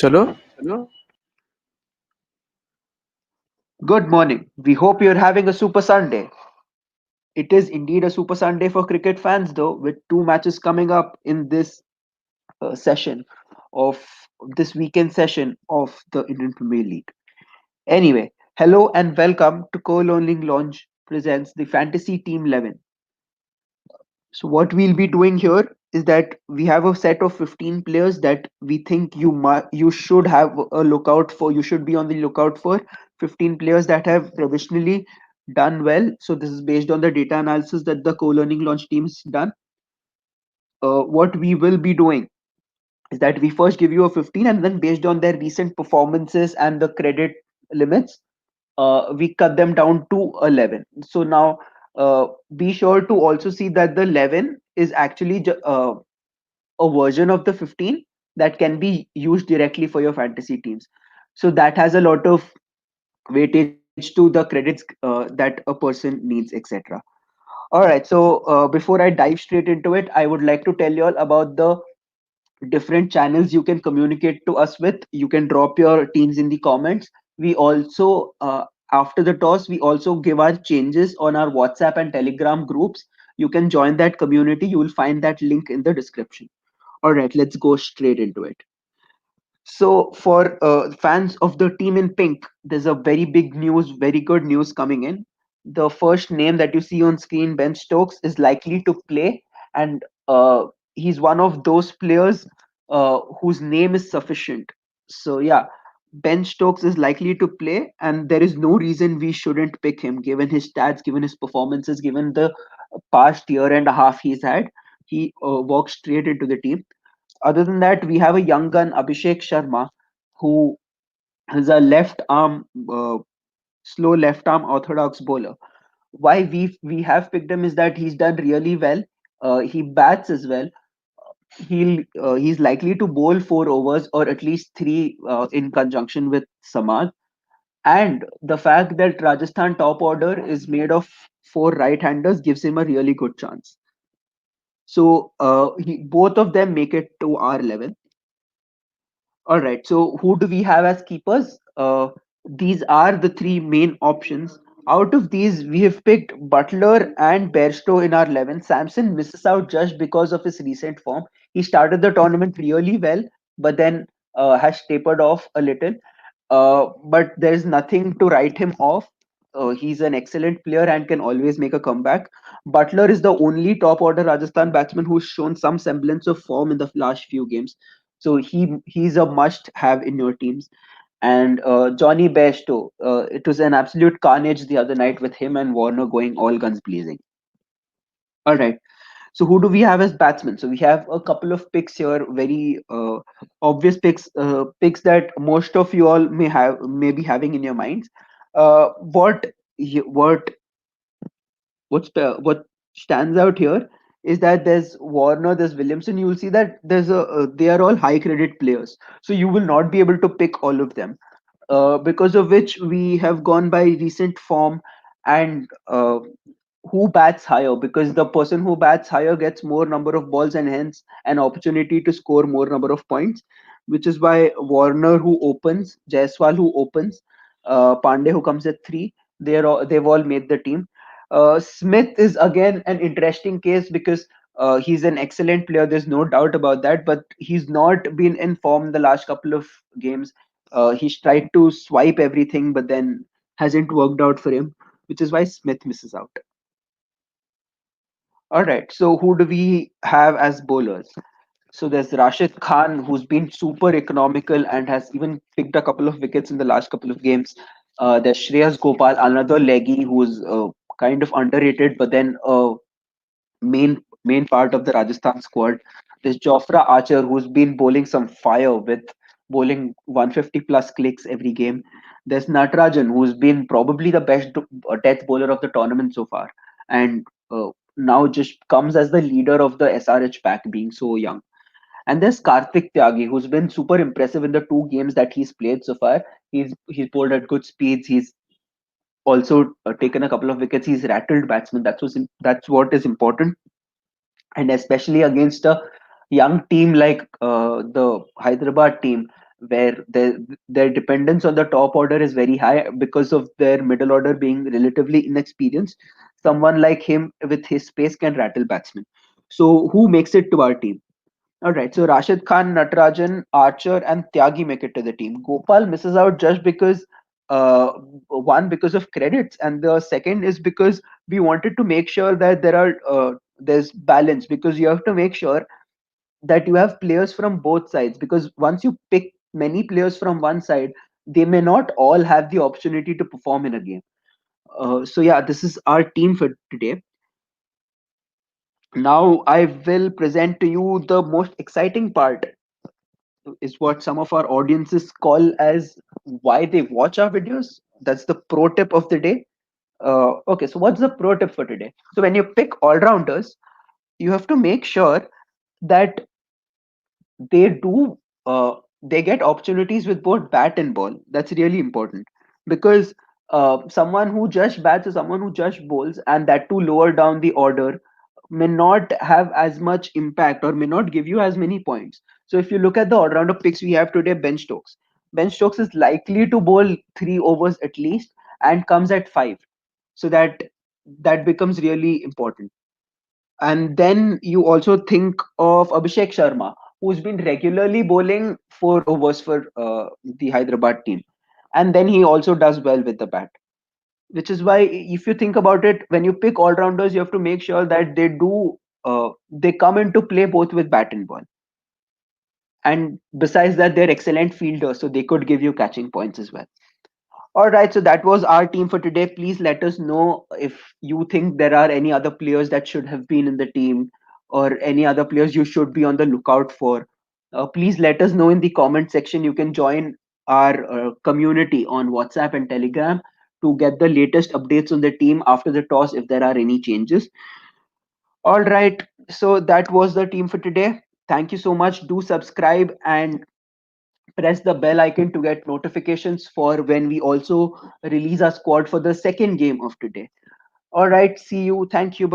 चलो. Good morning. We hope you're having a super Sunday. It is indeed a super Sunday for cricket fans, though, with two matches coming up in this session of this weekend session of the Indian Premier League. Anyway, hello and welcome to Co-Loaning Launch presents the Fantasy Team 11. So what we'll be doing here is that we have a set of 15 players that we think you should have a lookout for. You should be on the lookout for 15 players that have traditionally done well. So this is based on the data analysis that the co-learning launch team's done. What we will be doing is that we first give you a 15, and then based on their recent performances and the credit limits, we cut them down to 11. So now be sure to also see that the 11 is actually a version of the 15 that can be used directly for your fantasy teams. So that has a lot of weightage to the credits that a person needs, etc. All right. So before I dive straight into it, I would like to tell you all about the different channels you can communicate to us with. You can drop your teams in the comments. We also, after the toss, we also give our changes on our WhatsApp and Telegram groups. You can join that community. You will find that link in the description. All right, let's go straight into it. So, for fans of the team in pink, there's a very big news, very good news coming in. The first name that you see on screen, Ben Stokes, is likely to play, and he's one of those players whose name is sufficient. So, yeah, Ben Stokes is likely to play, and there is no reason we shouldn't pick him given his stats, given his performances, given the past year and a half he's had. He walked straight into the team. Other than that, we have a young gun, Abhishek Sharma, who is a slow left arm orthodox bowler. Why we have picked him is that he's done really well. He bats as well. He's likely to bowl 4 overs or at least three in conjunction with Samad. And the fact that Rajasthan top order is made of four right-handers gives him a really good chance. So both of them make it to our level. All right. So who do we have as keepers? These are the three main options. Out of these, we have picked Butler and Bairstow in our 11. Samson misses out just because of his recent form. He started the tournament really well, but then has tapered off a little. But there's nothing to write him off. He's an excellent player and can always make a comeback. Butler is the only top order Rajasthan batsman who's shown some semblance of form in the last few games. So he's a must have in your teams. And Johnny Bairstow, it was an absolute carnage the other night with him and Warner going all guns blazing. All right. So who do we have as batsmen? So we have a couple of picks here, very obvious picks that most of you all may be having in your minds. What what stands out here is that there's Warner, there's Williamson. You will see that they are all high credit players, so you will not be able to pick all of them. Because of which we have gone by recent form and who bats higher, because the person who bats higher gets more number of balls and hence an opportunity to score more number of points, which is why Warner who opens, Jaiswal who opens, Pandey who comes at 3, they've all made the team. Smith is again an interesting case because he's an excellent player, there's no doubt about that, but he's not been in form the last couple of games. He's tried to swipe everything, but then hasn't worked out for him, which is why Smith misses out. All right, so who do we have as bowlers? So there's Rashid Khan, who's been super economical and has even picked a couple of wickets in the last couple of games. There's Shreyas Gopal, another leggy who's kind of underrated, but then main part of the Rajasthan squad. There's Jofra Archer, who's been bowling some fire with bowling 150 plus clicks every game. There's Natarajan, who's been probably the best death bowler of the tournament so far, and now just comes as the leader of the SRH pack, being so young. And there's Karthik Tyagi, who's been super impressive in the two games that he's played so far. He's bowled at good speeds. He's also taken a couple of wickets. He's rattled batsmen. That's what is important, and especially against a young team like the Hyderabad team. where their dependence on the top order is very high because of their middle order being relatively inexperienced. Someone like him with his pace can rattle batsmen. So who makes it to our team? All right, so Rashid Khan, Natarajan, Archer, and Tyagi make it to the team. Gopal misses out just because, uh, one, because of credits, and the second is because we wanted to make sure that there's balance, because you have to make sure that you have players from both sides, because once you pick many players from one side, they may not all have the opportunity to perform in a game. So yeah, this is our team for today. Now I will present to you the most exciting part, is what some of our audiences call as why they watch our videos. That's the pro tip of the day. Okay, so what's the pro tip for today? So when you pick all rounders, you have to make sure that they do they get opportunities with both bat and ball. That's really important, because someone who just bats or someone who just bowls, and that too lower down the order, may not have as much impact or may not give you as many points. So if you look at the all-rounder picks we have today, Ben Stokes is likely to bowl 3 overs at least and comes at 5. So that becomes really important. And then you also think of Abhishek Sharma, who's been regularly bowling 4 overs for the Hyderabad team. And then he also does well with the bat. Which is why, if you think about it, when you pick all rounders, you have to make sure that they come into play both with bat and ball. And besides that, they're excellent fielders, so they could give you catching points as well. All right, so that was our team for today. Please let us know if you think there are any other players that should have been in the team, or any other players you should be on the lookout for. Please let us know in the comment section. You can join our community on WhatsApp and Telegram to get the latest updates on the team after the toss if there are any changes. All right, so that was the team for today. Thank you so much. Do subscribe and press the bell icon to get notifications for when we also release our squad for the second game of today. All right, see you. Thank you. Bye